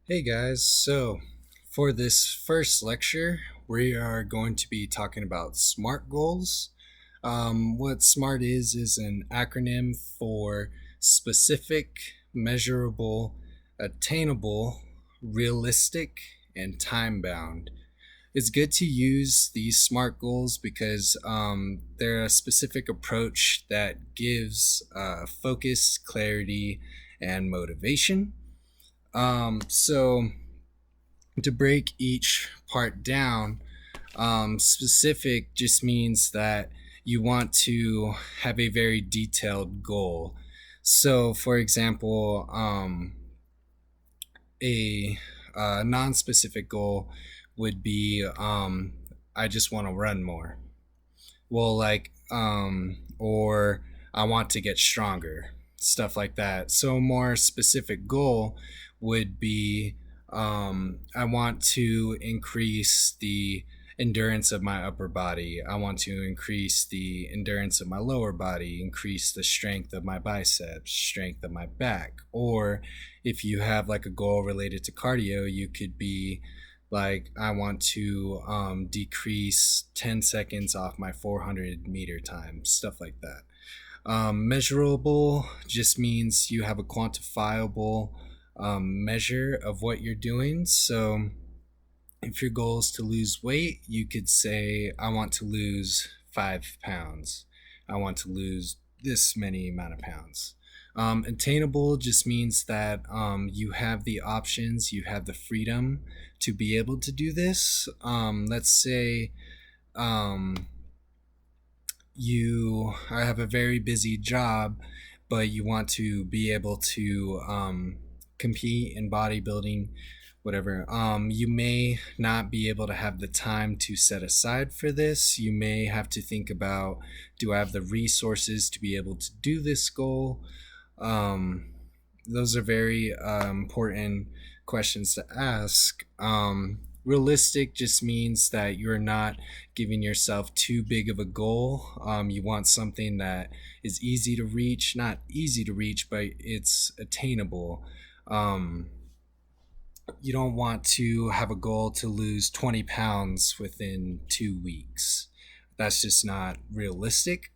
Hey guys, so for this first lecture, we are going to be talking about SMART goals. What SMART is an acronym for specific, measurable, attainable, realistic, and time bound. It's good to use these SMART goals because they're a specific approach that gives focus, clarity, and motivation. So to break each part down, specific just means that you want to have a very detailed goal. So, for example, a non-specific goal would be I just want to run more. Well, or I want to get stronger, stuff like that. So, a more specific goal would be I want to increase the endurance of my upper body. I want to increase the endurance of my lower body, increase the strength of my biceps, strength of my back. Or if you have like a goal related to cardio, you could be like, I want to decrease 10 seconds off my 400-meter time, stuff like that. Measurable just means you have a quantifiable measure of what you're doing. So if your goal is to lose weight, you could say, I want to lose 5 pounds. I want to lose this many amount of pounds. Attainable just means that you have the options, you have the freedom to be able to do this. Let's say um, you have a very busy job, but you want to be able to compete in bodybuilding, whatever. You may not be able to have the time to set aside for this. You may have to think about, do I have the resources to be able to do this goal? Um, those are very important questions to ask. Realistic just means that you're not giving yourself too big of a goal. You want something that is easy to reach, not easy to reach, but it's attainable. Um, you don't want to have a goal to lose 20 pounds within 2 weeks. That's just not realistic.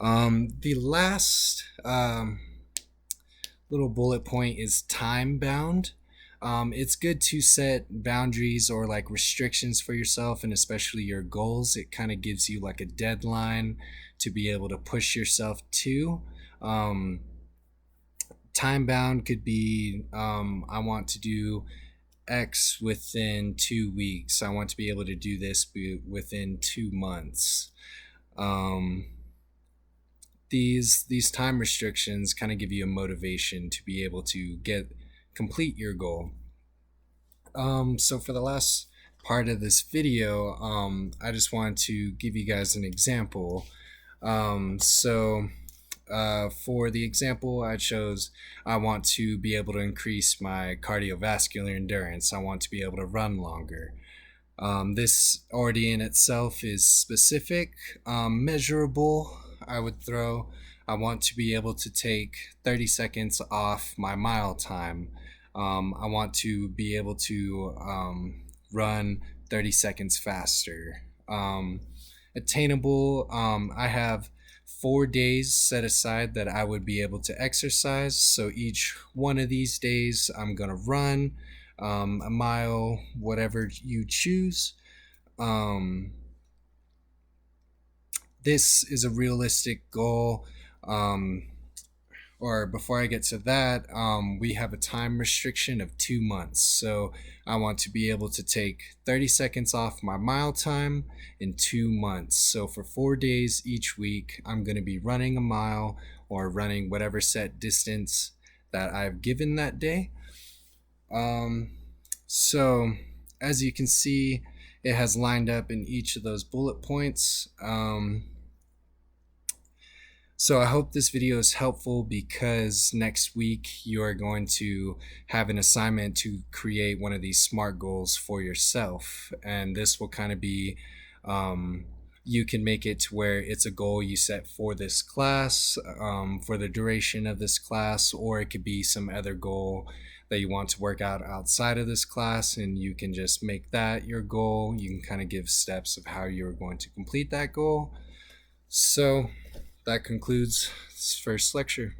The last little bullet point is time bound. It's good to set boundaries or like restrictions for yourself and especially your goals. It kind of gives you like a deadline to be able to push yourself to. Um, Time bound could be I want to do X within 2 weeks. I want to be able to do this within 2 months. Um, these time restrictions kind of give you a motivation to be able to complete your goal. So for the last part of this video, I just wanted to give you guys an example. For the example I chose, I want to be able to increase my cardiovascular endurance. I want to be able to run longer. This already in itself is specific. Measurable, I would throw, I want to be able to take 30 seconds off my mile time. I want to be able to run 30 seconds faster. Attainable, I have 4 days set aside that I would be able to exercise. So each one of these days, I'm going to run a mile, whatever you choose. Um, this is a realistic goal. Or before I get to that, we have a time restriction of 2 months. So I want to be able to take 30 seconds off my mile time in 2 months. So for 4 days each week, I'm going to be running a mile or running whatever set distance that I've given that day. So as you can see, it has lined up in each of those bullet points. So I hope this video is helpful because next week you are going to have an assignment to create one of these SMART goals for yourself. And this will kind of be, you can make it to where it's a goal you set for this class, for the duration of this class, or it could be some other goal that you want to work out outside of this class, and you can just make that your goal. You can kind of give steps of how you're going to complete that goal. So that concludes this first lecture.